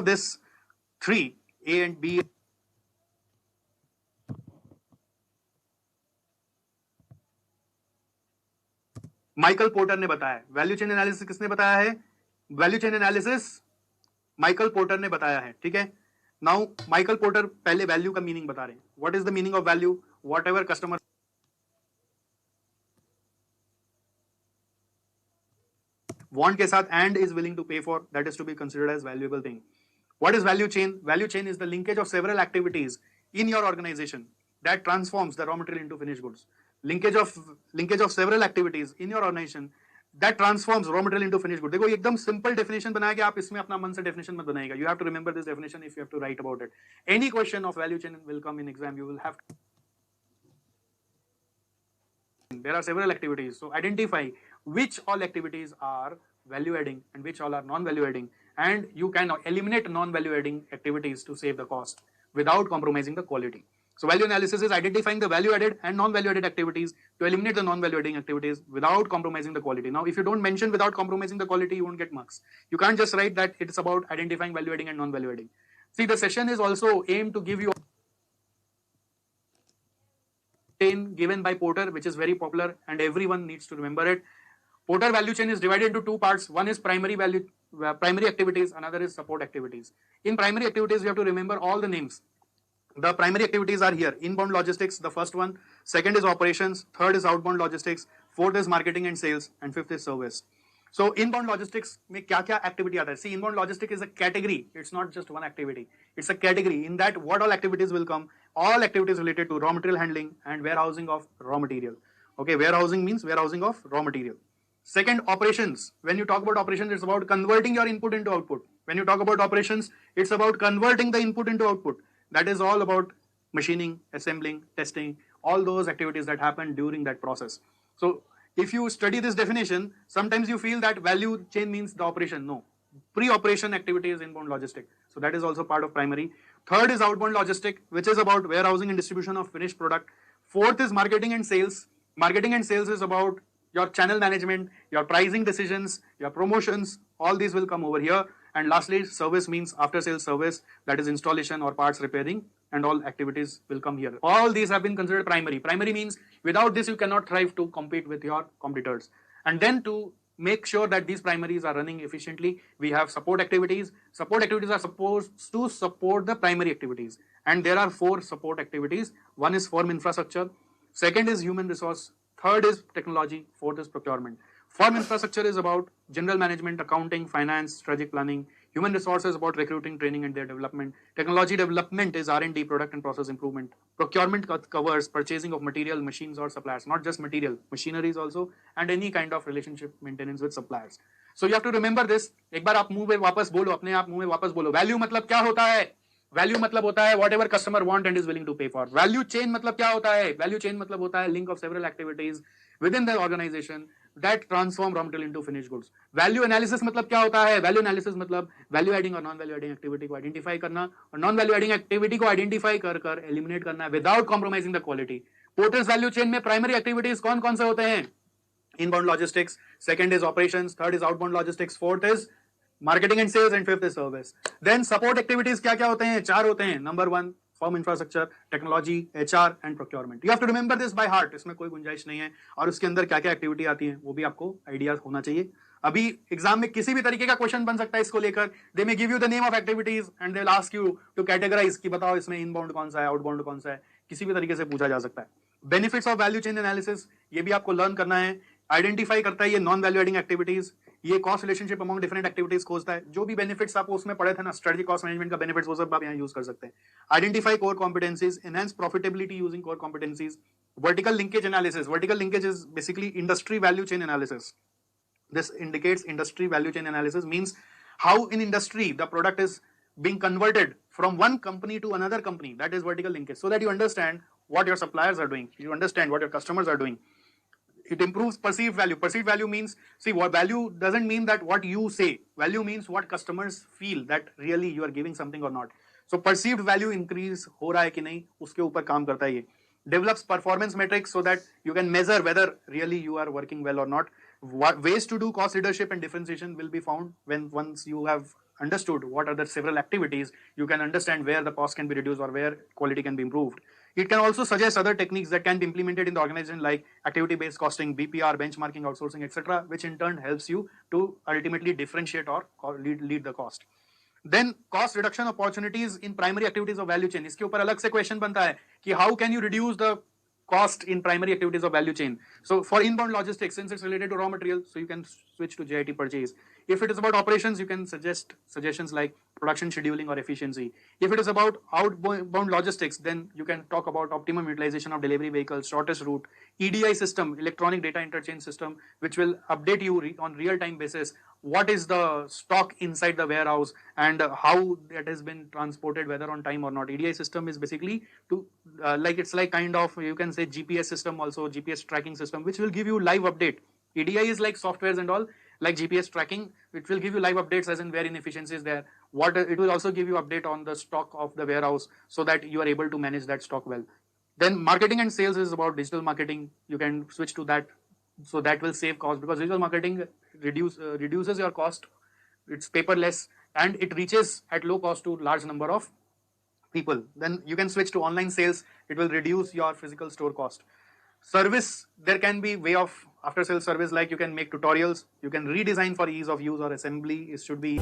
this 3, A and B. Michael porter ने बताया है। वैल्यू चेन एनालिसिस किसने बताया है? Value chain analysis Michael porter ने बताया है, ठीक है। नाउ माइकल पोर्टर पहले वैल्यू का मीनिंग बता रहे हैं। What is the meaning of value? What ever customer want के साथ and is willing to pay for, that is to be considered as valuable thing. What is value chain? Value chain is the linkage of several activities in your organization that transforms the raw material into finished goods. Linkage of several activities in your organization that transforms raw material into finished goods. देखो एकदम simple definition बनाया कि आप इसमें अपना मन से definition मत बनाइएगा. You have to remember this definition if you have to write about it. Any question of value chain will come in exam. You will have to. There are several activities. So identify which all activities are value adding and which all are non-value adding, and you can eliminate non-value adding activities to save the cost without compromising the quality. So value analysis is identifying the value added and non-value added activities to eliminate the non-value adding activities without compromising the quality. Now if you don't mention without compromising the quality, you won't get marks. You can't just write that it's about identifying value adding and non-value adding. See, the session is also aimed to give you given by Porter, which is very popular and everyone needs to remember it. Porter value chain is divided into two parts. One is primary activities, another is support activities. In primary activities, you have to remember all the names. The primary activities are here. Inbound logistics, the first one. Second is operations. Third is outbound logistics. Fourth is marketing and sales. And fifth is service. So inbound logistics में क्या-क्या activity आता है? See, inbound logistics is a category. It's not just one activity. It's a category. In that, what all activities will come? All activities related to raw material handling and warehousing of raw material. Okay, warehousing means warehousing of raw material. Second, operations. When you talk about operations, it's about converting your input into output. When you talk about operations, it's about converting the input into output. That is all about machining, assembling, testing, all those activities that happen during that process. So if you study this definition, sometimes you feel that value chain means the operation. No. Pre-operation activity is inbound logistic. So that is also part of primary. Third is outbound logistic, which is about warehousing and distribution of finished product. Fourth is marketing and sales. Marketing and sales is about your channel management, your pricing decisions, your promotions, all these will come over here. And lastly, service means after sales service, that is installation or parts repairing, and all activities will come here. All these have been considered primary. Primary means without this you cannot thrive to compete with your competitors. And then to make sure that these primaries are running efficiently, we have support activities. Support activities are supposed to support the primary activities. And there are 4 support activities. One is firm infrastructure. Second is human resource. Third is technology. Fourth is procurement. Firm infrastructure is about general management, accounting, finance, strategic planning. Human resources is about recruiting, training, and their development. Technology development is R&D, product and process improvement. Procurement covers purchasing of material, machines, or suppliers. Not just material, machineries also, and any kind of relationship maintenance with suppliers. So you have to remember this. एक बार आप मुंह में वापस बोलो, अपने आप मुंह में वापस बोलो. Value मतलब क्या होता है? Value मतलब होता है whatever customer want and is willing to pay for. Value chain मतलब क्या होता है? Value chain मतलब होता है link of several activities within the organization that transform raw material into finished goods. Value analysis मतलब क्या होता है? Value analysis मतलब value adding और non value adding activity को identify करना और non value adding activity को identify कर eliminate करना without compromising the quality. Porter's value chain में primary activities कौन-कौन से होते हैं? Inbound logistics, second is operations, third is outbound logistics, fourth is marketing and sales, and fifth is service. Then support activities क्या-क्या होते हैं? 4 होते हैं. Number 1, firm infrastructure, technology, HR and procurement. You have to remember this by heart. इसमें कोई गुंजाइश नहीं है. और उसके अंदर क्या-क्या एक्टिविटी आती है वो भी आपको आइडिया होना चाहिए. अभी एग्जाम में किसी भी तरीके का क्वेश्चन बन सकता है इसको लेकर. They may give you the name of activities and they will ask you to categorize कि बताओ इसमें inbound कौन सा है, outbound कौन सा है. किसी भी तरीके से पूछा जा सकता है. Benefits of value chain analysis ये भी आपको लर्न करना है. आइडेंटिफाई करता है ये नॉन वैल्यू एडिंग एक्टिविटीज, ये cost relationship among different activities खोजता है. जो भी बेनिफिट्स आप उसमें पढ़े थे ना, स्ट्रेटजी कॉस्ट मैनेजमेंट का बेनिफिट्स, वो सब आप यहाँ यूज कर सकते हैं. Identify core competencies, enhance profitability using core competencies. Vertical linkage analysis. Vertical linkage is basically industry value chain analysis. This indicates industry value chain analysis, means how in industry the product is being converted from one company to another company. That is vertical linkage, so that you understand what your suppliers are doing, you understand what your customers are doing. It improves perceived value. Perceived value means, see, what value doesn't mean that what you say. Value means what customers feel that really you are giving something or not. So perceived value increase हो रहा है कि नहीं, उसके ऊपर काम करता है ये. Develops performance metrics so that you can measure whether really you are working well or not. Ways to do cost leadership and differentiation will be found when once you have understood what are the several activities, you can understand where the cost can be reduced or where quality can be improved. It can also suggest other techniques that can be implemented in the organization like activity-based costing, BPR, benchmarking, outsourcing, etc., which in turn helps you to ultimately differentiate or lead the cost. Then cost reduction opportunities in primary activities of value chain. इसके ऊपर अलग से question बनता है कि how can you reduce the cost in primary activities of value chain. So for inbound logistics, since it's related to raw material, so you can switch to JIT purchase. If it is about operations, you can suggest suggestions like production scheduling or efficiency. If it is about outbound logistics, then you can talk about optimum utilization of delivery vehicles, shortest route, EDI system, electronic data interchange system, which will update you on real-time basis what is the stock inside the warehouse and how that has been transported, whether on time or not. EDI system is basically to like it's like kind of, you can say, GPS system, also GPS tracking system, which will give you live update. EDI is like softwares and all, like GPS tracking, which will give you live updates as in where inefficiency is there. What it will also give you update on the stock of the warehouse so that you are able to manage that stock well. Then marketing and sales is about digital marketing. You can switch to that, so that will save cost because digital marketing reduces your cost. It's paperless and it reaches at low cost to large number of people. Then you can switch to online sales. It will reduce your physical store cost. Service, there can be way of after sales service, like you can make tutorials, you can redesign for ease of use or assembly. It should be